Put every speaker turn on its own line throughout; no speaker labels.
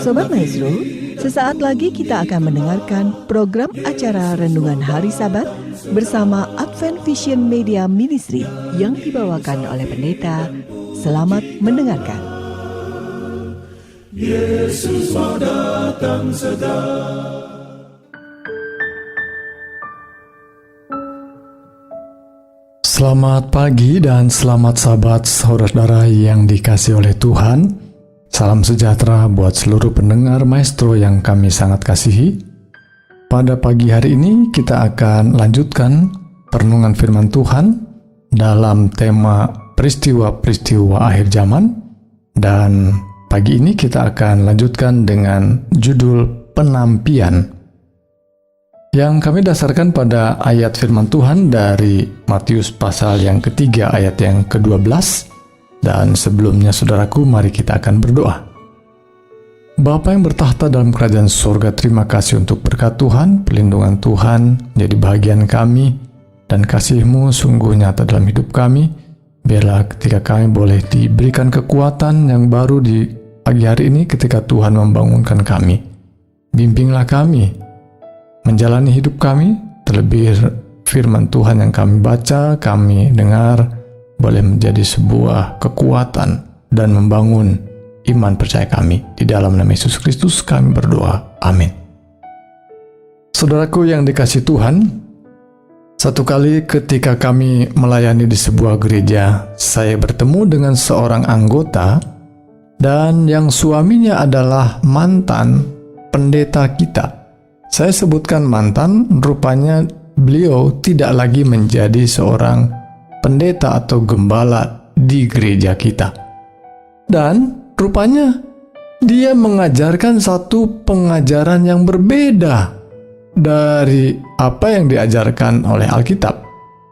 Sobat Maestro, sesaat lagi kita akan mendengarkan program acara Renungan Hari Sabat bersama Advent Vision Media Ministry yang dibawakan oleh pendeta. Selamat mendengarkan.
Yesus mau datang segera.
Selamat pagi dan selamat sahabat saudara-saudara yang dikasihi oleh Tuhan. Salam sejahtera buat seluruh pendengar Maestro yang kami sangat kasihi. Pada pagi hari ini kita akan lanjutkan perenungan firman Tuhan dalam tema peristiwa-peristiwa akhir zaman. Dan pagi ini kita akan lanjutkan dengan judul penampian, yang kami dasarkan pada ayat firman Tuhan dari Matius pasal yang ketiga ayat yang ke-12. Dan sebelumnya saudaraku, mari kita akan berdoa. Bapa yang bertahta dalam kerajaan surga, terima kasih untuk berkat Tuhan, perlindungan Tuhan jadi bagian kami, dan kasih-Mu sungguh nyata dalam hidup kami. Biarlah ketika kami boleh diberikan kekuatan yang baru di pagi hari ini ketika Tuhan membangunkan kami. Bimbinglah kami menjalani hidup kami, terlebih firman Tuhan yang kami baca, kami dengar, boleh menjadi sebuah kekuatan dan membangun iman percaya kami. Di dalam nama Yesus Kristus kami berdoa. Amin. Saudaraku yang dikasihi Tuhan, satu kali ketika kami melayani di sebuah gereja, saya bertemu dengan seorang anggota dan yang suaminya adalah mantan pendeta kita. Saya sebutkan mantan, rupanya beliau tidak lagi menjadi seorang pendeta atau gembala di gereja kita. Dan rupanya dia mengajarkan satu pengajaran yang berbeda dari apa yang diajarkan oleh Alkitab,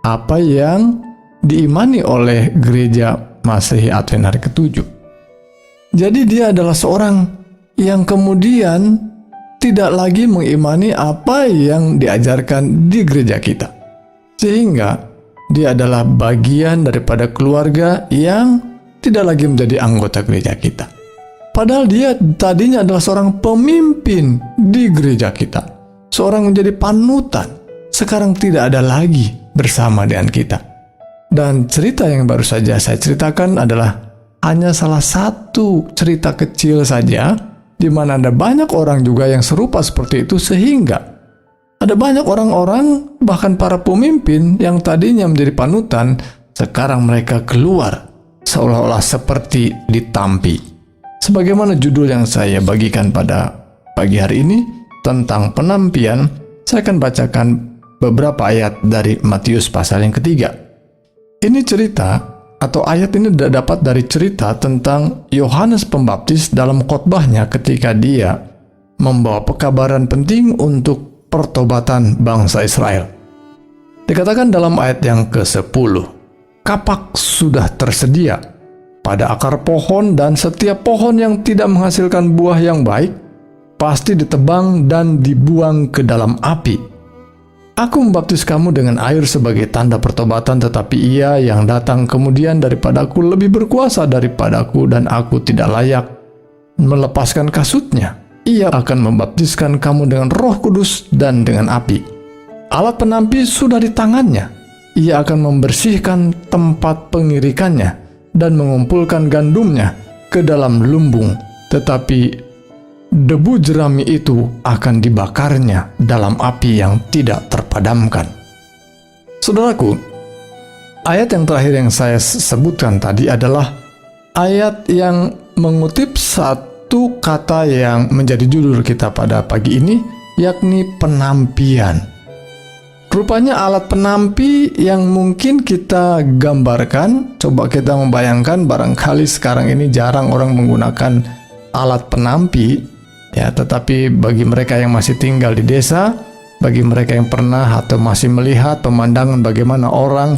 apa yang diimani oleh gereja Masehi Advent hari ke-7. Jadi dia adalah seorang yang kemudian tidak lagi mengimani apa yang diajarkan di gereja kita, sehingga dia adalah bagian daripada keluarga yang tidak lagi menjadi anggota gereja kita. Padahal dia tadinya adalah seorang pemimpin di gereja kita, seorang menjadi panutan, sekarang tidak ada lagi bersama dengan kita. Dan cerita yang baru saja saya ceritakan adalah hanya salah satu cerita kecil saja, di mana ada banyak orang juga yang serupa seperti itu, sehingga ada banyak orang-orang, bahkan para pemimpin yang tadinya menjadi panutan, sekarang mereka keluar seolah-olah seperti ditampi. Sebagaimana judul yang saya bagikan pada pagi hari ini tentang penampian, saya akan bacakan beberapa ayat dari Matius pasal yang ketiga. Ini cerita atau ayat ini dapat dari cerita tentang Yohanes Pembaptis dalam khotbahnya ketika dia membawa pekabaran penting untuk pertobatan bangsa Israel. Dikatakan dalam ayat yang ke-10, kapak sudah tersedia pada akar pohon, dan setiap pohon yang tidak menghasilkan buah yang baik pasti ditebang dan dibuang ke dalam api. Aku membaptis kamu dengan air sebagai tanda pertobatan, tetapi Ia yang datang kemudian daripadaku lebih berkuasa daripadaku, dan aku tidak layak melepaskan kasutnya. Ia akan membaptiskan kamu dengan Roh Kudus dan dengan api. Alat penampi sudah di tangannya. Ia akan membersihkan tempat pengirikannya dan mengumpulkan gandumnya ke dalam lumbung, tetapi debu jerami itu akan dibakarnya dalam api yang tidak terpadamkan. Saudaraku, ayat yang terakhir yang saya sebutkan tadi adalah ayat yang mengutip satu kata yang menjadi judul kita pada pagi ini, yakni penampian. Rupanya alat penampi yang mungkin kita gambarkan, coba kita membayangkan, barangkali sekarang ini jarang orang menggunakan alat penampi, ya, tetapi bagi mereka yang masih tinggal di desa, bagi mereka yang pernah atau masih melihat pemandangan bagaimana orang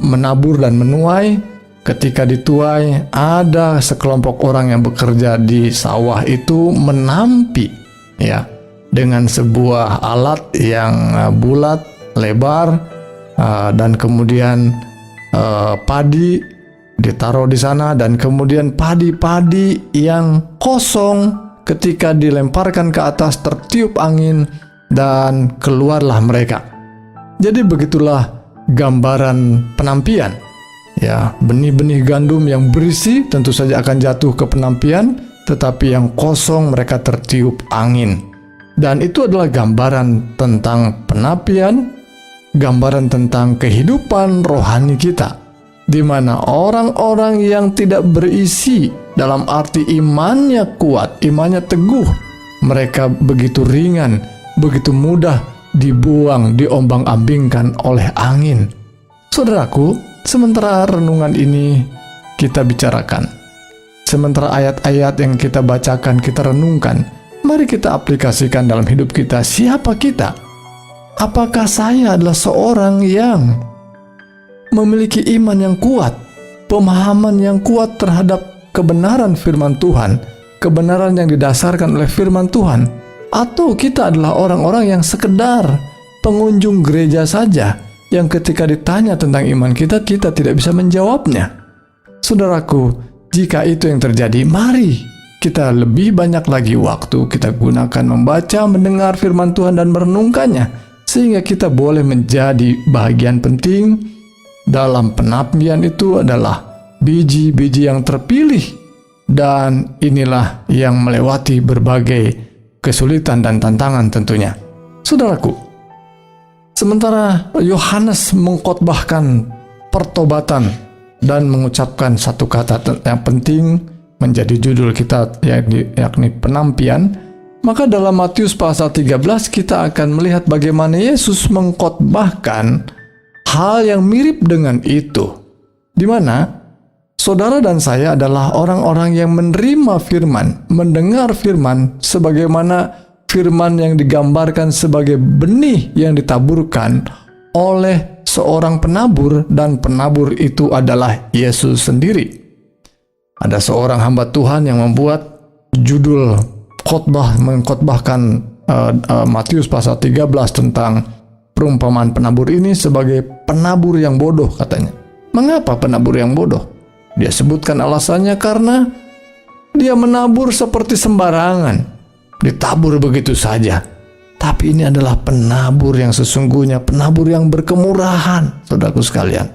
menabur dan menuai. Ketika dituai, ada sekelompok orang yang bekerja di sawah itu menampi, ya, dengan sebuah alat yang bulat, lebar, dan kemudian padi ditaruh di sana, dan kemudian padi-padi yang kosong ketika dilemparkan ke atas tertiup angin dan keluarlah mereka. Jadi begitulah gambaran penampian. Ya, benih-benih gandum yang berisi tentu saja akan jatuh ke penampian, tetapi yang kosong mereka tertiup angin. Dan itu adalah gambaran tentang penapian, gambaran tentang kehidupan rohani kita, di mana orang-orang yang tidak berisi dalam arti imannya kuat, imannya teguh, mereka begitu ringan, begitu mudah dibuang, diombang-ambingkan oleh angin. Saudaraku, sementara renungan ini kita bicarakan, sementara ayat-ayat yang kita bacakan, kita renungkan, mari kita aplikasikan dalam hidup kita. Siapa kita? Apakah saya adalah seorang yang memiliki iman yang kuat, pemahaman yang kuat terhadap kebenaran firman Tuhan, kebenaran yang didasarkan oleh firman Tuhan? Atau kita adalah orang-orang yang sekedar pengunjung gereja saja, yang ketika ditanya tentang iman kita, kita tidak bisa menjawabnya? Saudaraku, jika itu yang terjadi, mari kita lebih banyak lagi waktu kita gunakan membaca, mendengar firman Tuhan dan merenungkannya, sehingga kita boleh menjadi bagian penting dalam penapian. Itu adalah biji-biji yang terpilih, dan inilah yang melewati berbagai kesulitan dan tantangan tentunya. Saudaraku, sementara Yohanes mengkhotbahkan pertobatan dan mengucapkan satu kata yang penting menjadi judul kita, yakni penampian, maka dalam Matius pasal 13 kita akan melihat bagaimana Yesus mengkhotbahkan hal yang mirip dengan itu, di mana saudara dan saya adalah orang-orang yang menerima firman, mendengar firman, sebagaimana firman yang digambarkan sebagai benih yang ditaburkan oleh seorang penabur, dan penabur itu adalah Yesus sendiri. Ada seorang hamba Tuhan yang membuat judul mengkhotbahkan Matius pasal 13 tentang perumpamaan penabur ini sebagai penabur yang bodoh, katanya. Mengapa penabur yang bodoh? Dia sebutkan alasannya karena dia menabur seperti sembarangan, ditabur begitu saja. Tapi ini adalah penabur yang sesungguhnya, penabur yang berkemurahan, saudaraku sekalian.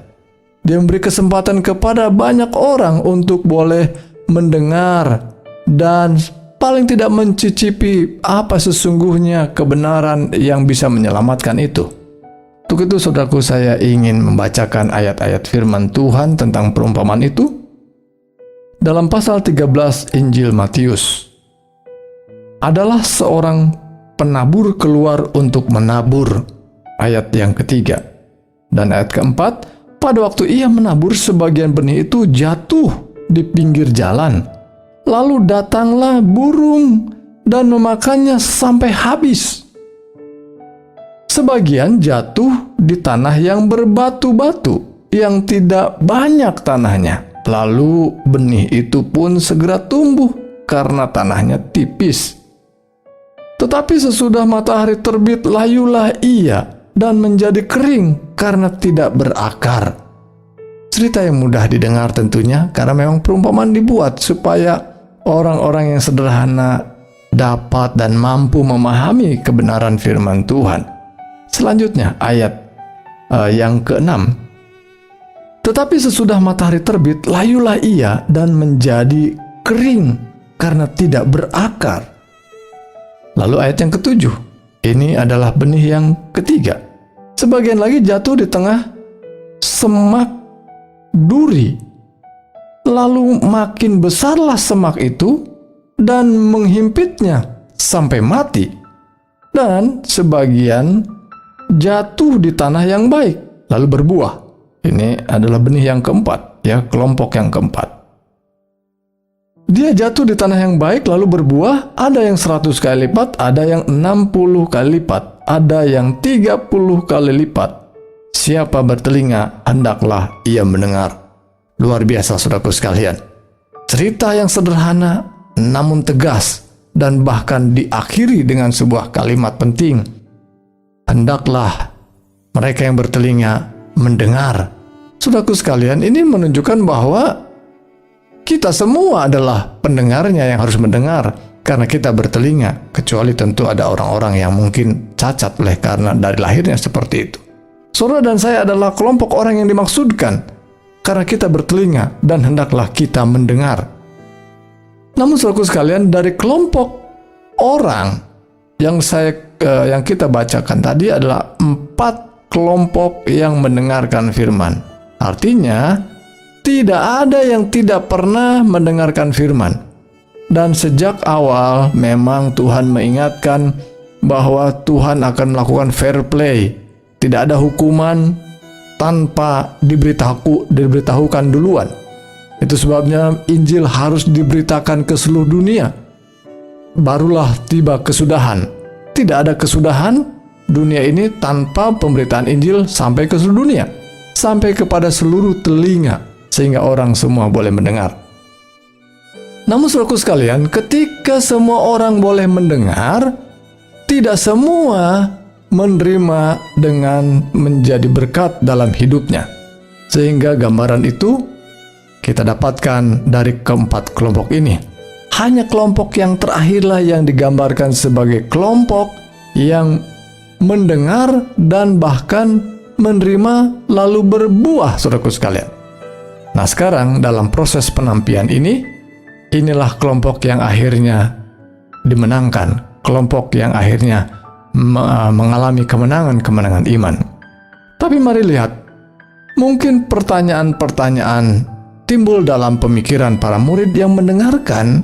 Dia memberi kesempatan kepada banyak orang untuk boleh mendengar dan paling tidak mencicipi apa sesungguhnya kebenaran yang bisa menyelamatkan itu. Untuk itu, saudaraku, saya ingin membacakan ayat-ayat firman Tuhan tentang perumpamaan itu dalam pasal 13 Injil Matius. Adalah seorang penabur keluar untuk menabur, ayat yang ketiga. Dan ayat keempat, pada waktu ia menabur, sebagian benih itu jatuh di pinggir jalan. Lalu datanglah burung dan memakannya sampai habis. Sebagian jatuh di tanah yang berbatu-batu, yang tidak banyak tanahnya. Lalu benih itu pun segera tumbuh karena tanahnya tipis. Tetapi sesudah matahari terbit, layulah ia dan menjadi kering karena tidak berakar. Cerita yang mudah didengar tentunya, karena memang perumpamaan dibuat supaya orang-orang yang sederhana dapat dan mampu memahami kebenaran firman Tuhan. Selanjutnya ayat yang ke-6. Tetapi sesudah matahari terbit, layulah ia dan menjadi kering karena tidak berakar. Lalu ayat yang ke-7. Ini adalah benih yang ketiga. Sebagian lagi jatuh di tengah semak duri. Lalu makin besarlah semak itu dan menghimpitnya sampai mati. Dan sebagian jatuh di tanah yang baik, lalu berbuah. Ini adalah benih yang keempat, ya, kelompok yang keempat. Dia jatuh di tanah yang baik lalu berbuah, ada yang 100 kali lipat, ada yang 60 kali lipat, ada yang 30 kali lipat. Siapa bertelinga, hendaklah ia mendengar. Luar biasa, saudaraku sekalian. Cerita yang sederhana namun tegas, dan bahkan diakhiri dengan sebuah kalimat penting. Hendaklah mereka yang bertelinga mendengar Saudaraku sekalian, ini menunjukkan bahwa kita semua adalah pendengarnya yang harus mendengar karena kita bertelinga, kecuali tentu ada orang-orang yang mungkin cacat oleh karena dari lahirnya seperti itu. Saudara dan saya adalah kelompok orang yang dimaksudkan karena kita bertelinga dan hendaklah kita mendengar. Namun saudaraku sekalian, dari kelompok orang yang kita bacakan tadi adalah 4 kelompok yang mendengarkan firman. Artinya, tidak ada yang tidak pernah mendengarkan firman. Dan sejak awal memang Tuhan mengingatkan bahwa Tuhan akan melakukan fair play. Tidak ada hukuman tanpa diberitahukan duluan. Itu sebabnya Injil harus diberitakan ke seluruh dunia. Barulah tiba kesudahan. Tidak ada kesudahan dunia ini tanpa pemberitaan Injil sampai ke seluruh dunia, sampai kepada seluruh telinga, sehingga orang semua boleh mendengar. Namun saudaraku sekalian, ketika semua orang boleh mendengar, tidak semua menerima dengan menjadi berkat dalam hidupnya. Sehingga gambaran itu kita dapatkan dari keempat kelompok ini. Hanya kelompok yang terakhirlah yang digambarkan sebagai kelompok yang mendengar dan bahkan menerima lalu berbuah, saudaraku sekalian. Nah, sekarang dalam proses penampian ini, inilah kelompok yang akhirnya dimenangkan, kelompok yang akhirnya mengalami kemenangan iman. Tapi mari lihat, mungkin pertanyaan-pertanyaan timbul dalam pemikiran para murid yang mendengarkan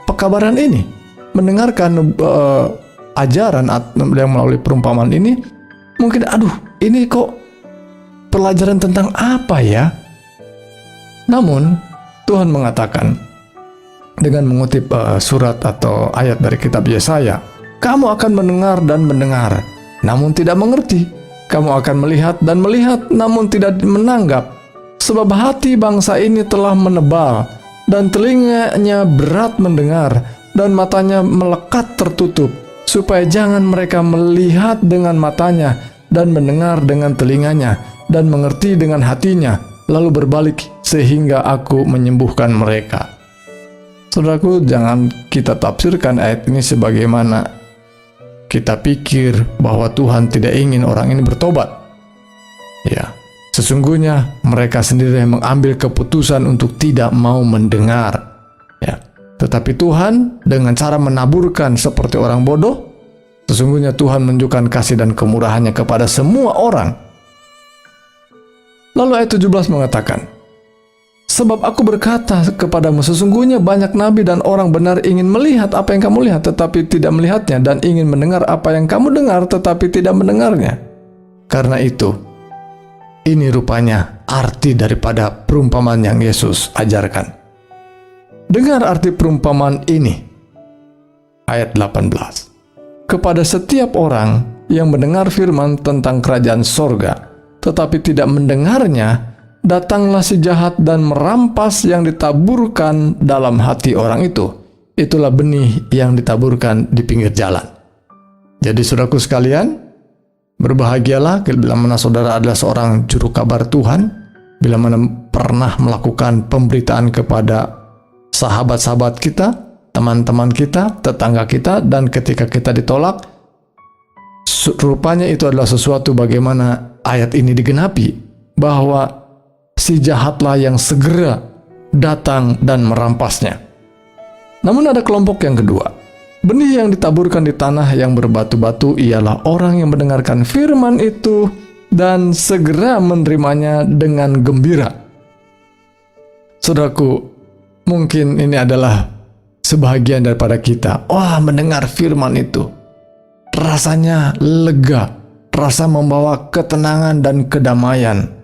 pekabaran ini, mendengarkan ajaran yang melalui perumpamaan ini. Mungkin, ini kok pelajaran tentang apa ya? Namun Tuhan mengatakan dengan mengutip surat atau ayat dari kitab Yesaya, kamu akan mendengar dan mendengar, namun tidak mengerti. Kamu akan melihat dan melihat, namun tidak menanggap. Sebab hati bangsa ini telah menebal, dan telinganya berat mendengar, dan matanya melekat tertutup, supaya jangan mereka melihat dengan matanya, dan mendengar dengan telinganya, dan mengerti dengan hatinya, lalu berbalik sehingga aku menyembuhkan mereka. Saudaraku, jangan kita tafsirkan ayat ini sebagaimana kita pikir bahwa Tuhan tidak ingin orang ini bertobat. Ya, sesungguhnya mereka sendiri yang mengambil keputusan untuk tidak mau mendengar. Ya, tetapi Tuhan dengan cara menaburkan seperti orang bodoh, sesungguhnya Tuhan menunjukkan kasih dan kemurahannya kepada semua orang. Lalu ayat 17 mengatakan, sebab aku berkata kepadamu, sesungguhnya banyak nabi dan orang benar ingin melihat apa yang kamu lihat, tetapi tidak melihatnya, dan ingin mendengar apa yang kamu dengar, tetapi tidak mendengarnya. Karena itu, ini rupanya arti daripada perumpamaan yang Yesus ajarkan. Dengar arti perumpamaan ini. Ayat 18. Kepada setiap orang yang mendengar firman tentang kerajaan sorga, tetapi tidak mendengarnya, datanglah si jahat dan merampas yang ditaburkan dalam hati orang itu. Itulah benih yang ditaburkan di pinggir jalan. Jadi saudaraku sekalian, berbahagialah bila mana saudara adalah seorang juru kabar Tuhan, bila mana pernah melakukan pemberitaan kepada sahabat-sahabat kita, teman-teman kita, tetangga kita, dan ketika kita ditolak, rupanya itu adalah sesuatu bagaimana ayat ini digenapi, bahwa si jahatlah yang segera datang dan merampasnya. Namun ada kelompok yang kedua. Benih yang ditaburkan di tanah yang berbatu-batu ialah orang yang mendengarkan firman itu dan segera menerimanya dengan gembira. Saudaraku, mungkin ini adalah sebahagian daripada kita. Mendengar firman itu rasanya lega, rasa membawa ketenangan dan kedamaian.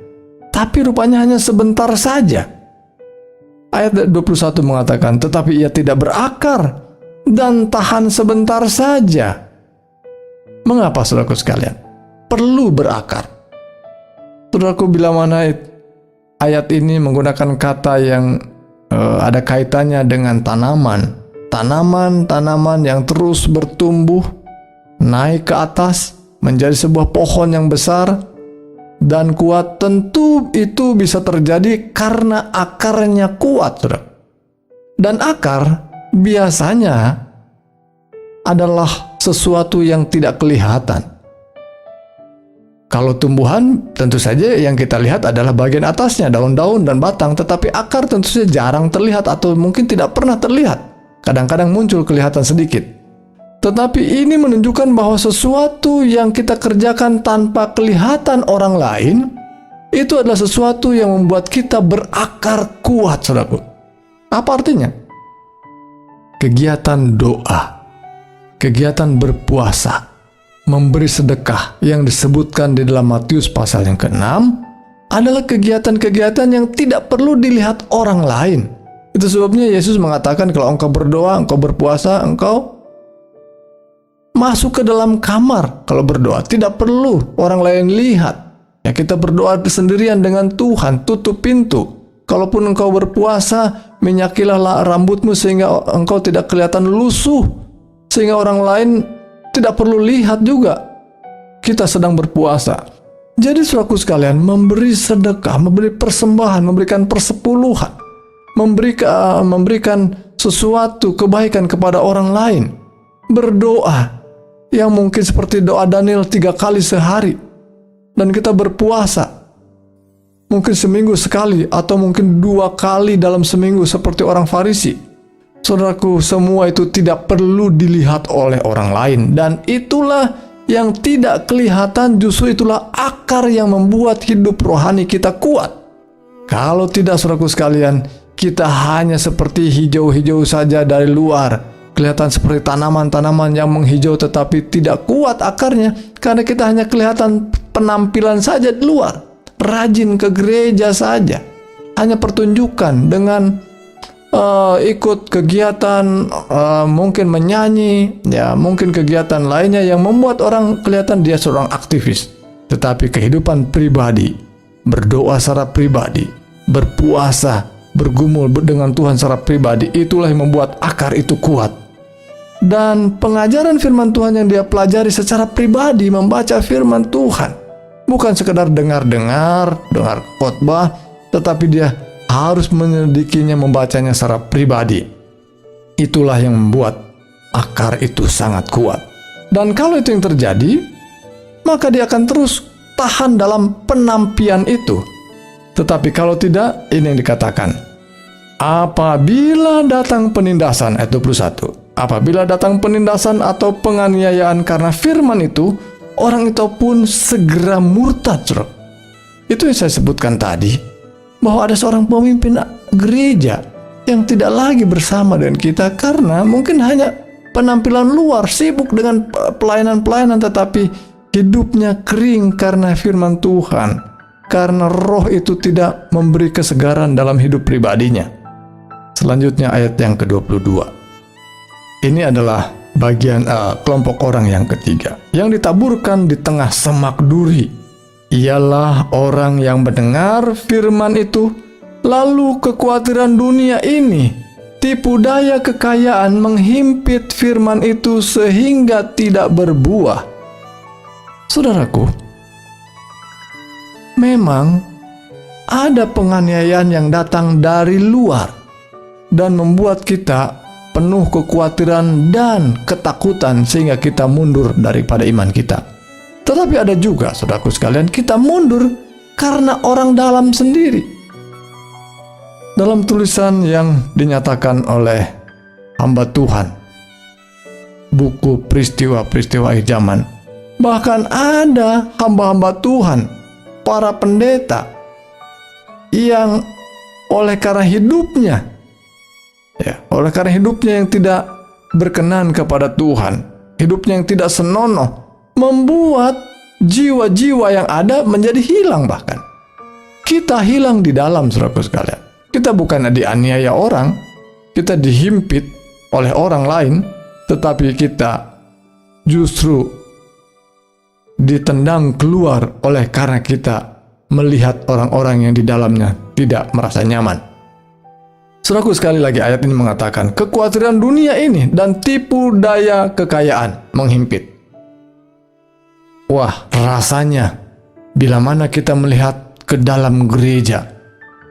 Tapi rupanya hanya sebentar saja. Ayat 21 mengatakan, tetapi ia tidak berakar dan tahan sebentar saja. Mengapa, saudaraku sekalian? Perlu berakar. Saudaraku, bila mana ayat ini menggunakan kata yang ada kaitannya dengan tanaman. Tanaman yang terus bertumbuh, naik ke atas, menjadi sebuah pohon yang besar. dan kuat, tentu itu bisa terjadi karena akarnya kuat, saudara. Dan akar biasanya adalah sesuatu yang tidak kelihatan. Kalau tumbuhan, tentu saja yang kita lihat adalah bagian atasnya, daun-daun dan batang, tetapi akar tentu saja jarang terlihat atau mungkin tidak pernah terlihat. Kadang-kadang muncul kelihatan sedikit. Tetapi ini menunjukkan bahwa sesuatu yang kita kerjakan tanpa kelihatan orang lain, itu adalah sesuatu yang membuat kita berakar kuat, saudaraku. Apa artinya? Kegiatan doa, kegiatan berpuasa, memberi sedekah yang disebutkan di dalam Matius pasal yang ke-6 adalah kegiatan-kegiatan yang tidak perlu dilihat orang lain. Itu sebabnya Yesus mengatakan kalau engkau berdoa, engkau berpuasa, engkau masuk ke dalam kamar kalau berdoa. Tidak perlu orang lain lihat. Ya, kita berdoa sendirian dengan Tuhan, tutup pintu. Kalaupun engkau berpuasa, minyakilah rambutmu sehingga engkau tidak kelihatan lusuh, sehingga orang lain tidak perlu lihat juga kita sedang berpuasa. Jadi saudaraku sekalian, memberi sedekah, memberi persembahan, memberikan persepuluhan, memberikan sesuatu kebaikan kepada orang lain, berdoa yang mungkin seperti doa Daniel 3 kali sehari, dan kita berpuasa mungkin seminggu sekali atau mungkin 2 kali dalam seminggu seperti orang Farisi. Saudaraku, semua itu tidak perlu dilihat oleh orang lain, dan itulah yang tidak kelihatan, justru itulah akar yang membuat hidup rohani kita kuat. Kalau tidak, saudaraku sekalian, kita hanya seperti hijau-hijau saja dari luar, kelihatan seperti tanaman-tanaman yang menghijau tetapi tidak kuat akarnya, karena kita hanya kelihatan penampilan saja di luar, rajin ke gereja saja, hanya pertunjukan dengan ikut kegiatan, mungkin menyanyi, ya mungkin kegiatan lainnya yang membuat orang kelihatan dia seorang aktivis. Tetapi kehidupan pribadi, berdoa secara pribadi, berpuasa, bergumul dengan Tuhan secara pribadi, itulah yang membuat akar itu kuat. Dan pengajaran firman Tuhan yang dia pelajari secara pribadi, membaca firman Tuhan, bukan sekedar dengar khotbah, tetapi dia harus menyelidikinya, membacanya secara pribadi. Itulah yang membuat akar itu sangat kuat. Dan kalau itu yang terjadi, maka dia akan terus tahan dalam penampian itu. Tetapi kalau tidak, ini yang dikatakan, apabila datang penindasan, ayat 21, apabila datang penindasan atau penganiayaan karena firman itu, orang itu pun segera murtad. Itu yang saya sebutkan tadi, bahwa ada seorang pemimpin gereja yang tidak lagi bersama dengan kita karena mungkin hanya penampilan luar, sibuk dengan pelayanan-pelayanan, tetapi hidupnya kering karena firman Tuhan, karena roh itu tidak memberi kesegaran dalam hidup pribadinya. Selanjutnya ayat yang ke-22. Ini adalah bagian kelompok orang yang ketiga, yang ditaburkan di tengah semak duri. Ialah orang yang mendengar firman itu, lalu kekhawatiran dunia ini, tipu daya kekayaan menghimpit firman itu sehingga tidak berbuah. Saudaraku, memang ada penganiayaan yang datang dari luar dan membuat kita penuh kekhawatiran dan ketakutan sehingga kita mundur daripada iman kita. Tetapi ada juga, saudaraku sekalian, kita mundur karena orang dalam sendiri. Dalam tulisan yang dinyatakan oleh hamba Tuhan, buku peristiwa-peristiwa akhir zaman, bahkan ada hamba-hamba Tuhan, para pendeta, yang oleh karena hidupnya yang tidak berkenan kepada Tuhan, hidupnya yang tidak senonoh, membuat jiwa-jiwa yang ada menjadi hilang. Bahkan kita hilang di dalam, saudaraku sekalian. Kita bukan dianiaya orang, kita dihimpit oleh orang lain, tetapi kita justru ditendang keluar oleh karena kita melihat orang-orang yang di dalamnya tidak merasa nyaman. Saudaraku, sekali lagi ayat ini mengatakan kekhawatiran dunia ini dan tipu daya kekayaan menghimpit. Wah, rasanya bila mana kita melihat ke dalam gereja,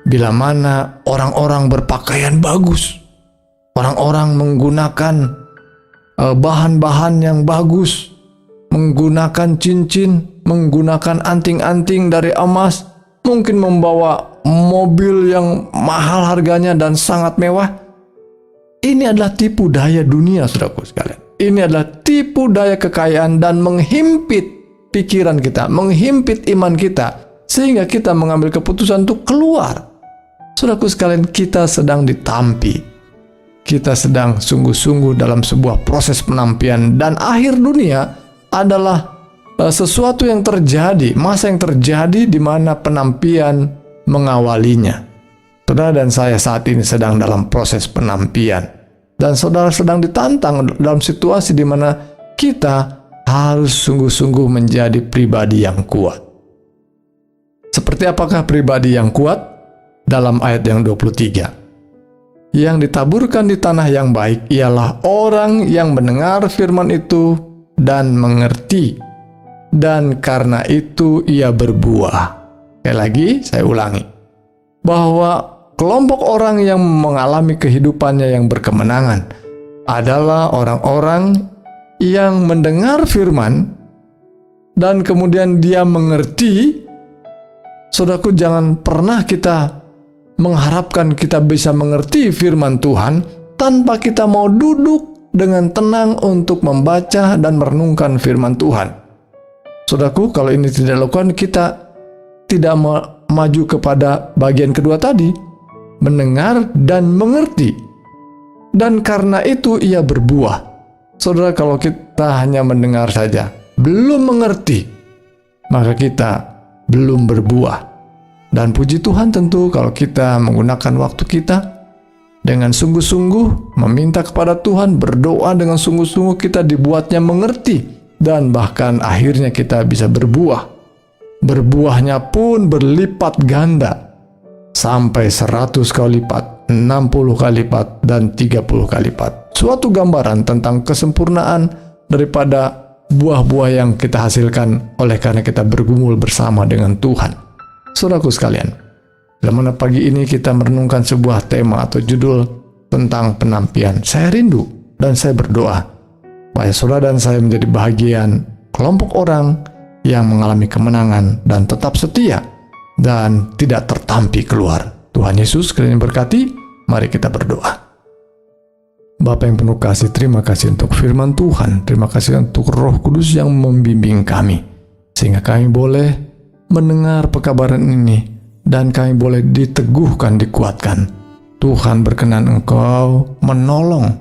bila mana orang-orang berpakaian bagus, orang-orang menggunakan bahan-bahan yang bagus, menggunakan cincin, menggunakan anting-anting dari emas, mungkin membawa mobil yang mahal harganya dan sangat mewah. Ini adalah tipu daya dunia, saudaraku sekalian. Ini adalah tipu daya kekayaan dan menghimpit pikiran kita, menghimpit iman kita, sehingga kita mengambil keputusan untuk keluar. Saudaraku sekalian, kita sedang ditampi. Kita sedang sungguh-sungguh dalam sebuah proses penampian, dan akhir dunia adalah sesuatu yang terjadi, masa yang terjadi di mana penampian mengawalinya. Saudara dan saya saat ini sedang dalam proses penampian, dan saudara sedang ditantang dalam situasi di mana kita harus sungguh-sungguh menjadi pribadi yang kuat. Seperti apakah pribadi yang kuat? Dalam ayat yang 23. Yang ditaburkan di tanah yang baik ialah orang yang mendengar firman itu dan mengerti, dan karena itu ia berbuah. Sekali lagi saya ulangi, bahwa kelompok orang yang mengalami kehidupannya yang berkemenangan adalah orang-orang yang mendengar firman dan kemudian dia mengerti. Saudaraku, jangan pernah kita mengharapkan kita bisa mengerti firman Tuhan tanpa kita mau duduk dengan tenang untuk membaca dan merenungkan firman Tuhan. Saudaraku, kalau ini tidak dilakukan, kita tidak maju kepada bagian kedua tadi, mendengar dan mengerti, dan karena itu ia berbuah. Saudara, kalau kita hanya mendengar saja, belum mengerti, maka kita belum berbuah. Dan puji Tuhan tentu kalau kita menggunakan waktu kita dengan sungguh-sungguh meminta kepada Tuhan, berdoa dengan sungguh-sungguh, kita dibuatnya mengerti, dan bahkan akhirnya kita bisa berbuah. Berbuahnya pun berlipat ganda, sampai 100 kali lipat, 60 kali lipat, dan 30 kali lipat. Suatu gambaran tentang kesempurnaan daripada buah-buah yang kita hasilkan oleh karena kita bergumul bersama dengan Tuhan. Saudaraku sekalian, dalam mana pagi ini kita merenungkan sebuah tema atau judul tentang penampian. Saya rindu dan saya berdoa supaya saudara dan saya menjadi bagian kelompok orang yang mengalami kemenangan dan tetap setia dan tidak tertampi keluar. Tuhan Yesus sekalian berkati. Mari kita berdoa. Bapa yang penuh kasih, terima kasih untuk firman Tuhan. Terima kasih untuk Roh Kudus yang membimbing kami, sehingga kami boleh mendengar pekabaran ini dan kami boleh diteguhkan, dikuatkan. Tuhan, berkenan Engkau menolong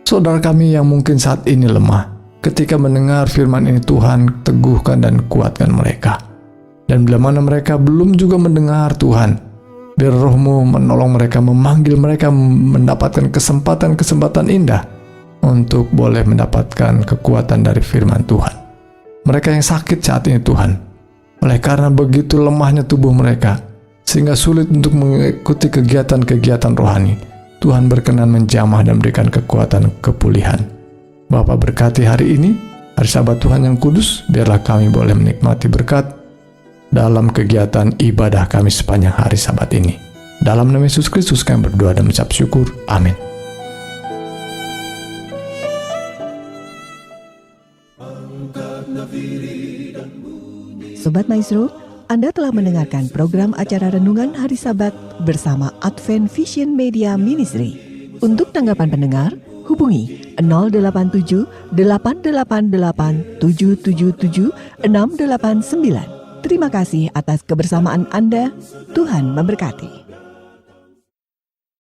saudara kami yang mungkin saat ini lemah. Ketika mendengar firman ini, Tuhan, teguhkan dan kuatkan mereka. Dan bila mana mereka belum juga mendengar, Tuhan, biar Roh-Mu menolong mereka, memanggil mereka mendapatkan kesempatan-kesempatan indah untuk boleh mendapatkan kekuatan dari firman Tuhan. Mereka yang sakit saat ini, Tuhan, oleh karena begitu lemahnya tubuh mereka, sehingga sulit untuk mengikuti kegiatan-kegiatan rohani, Tuhan berkenan menjamah dan berikan kekuatan kepulihan. Bapa, berkati hari ini, hari Sabat Tuhan yang kudus, biarlah kami boleh menikmati berkat dalam kegiatan ibadah kami sepanjang hari Sabat ini. Dalam nama Yesus Kristus kami berdoa dan mengucap syukur. Amin.
Sobat Maestro, Anda telah mendengarkan program acara Renungan Hari Sabat bersama Advent Vision Media Ministry. Untuk tanggapan pendengar, hubungi 087 888 777 689. Terima kasih atas kebersamaan Anda. Tuhan memberkati.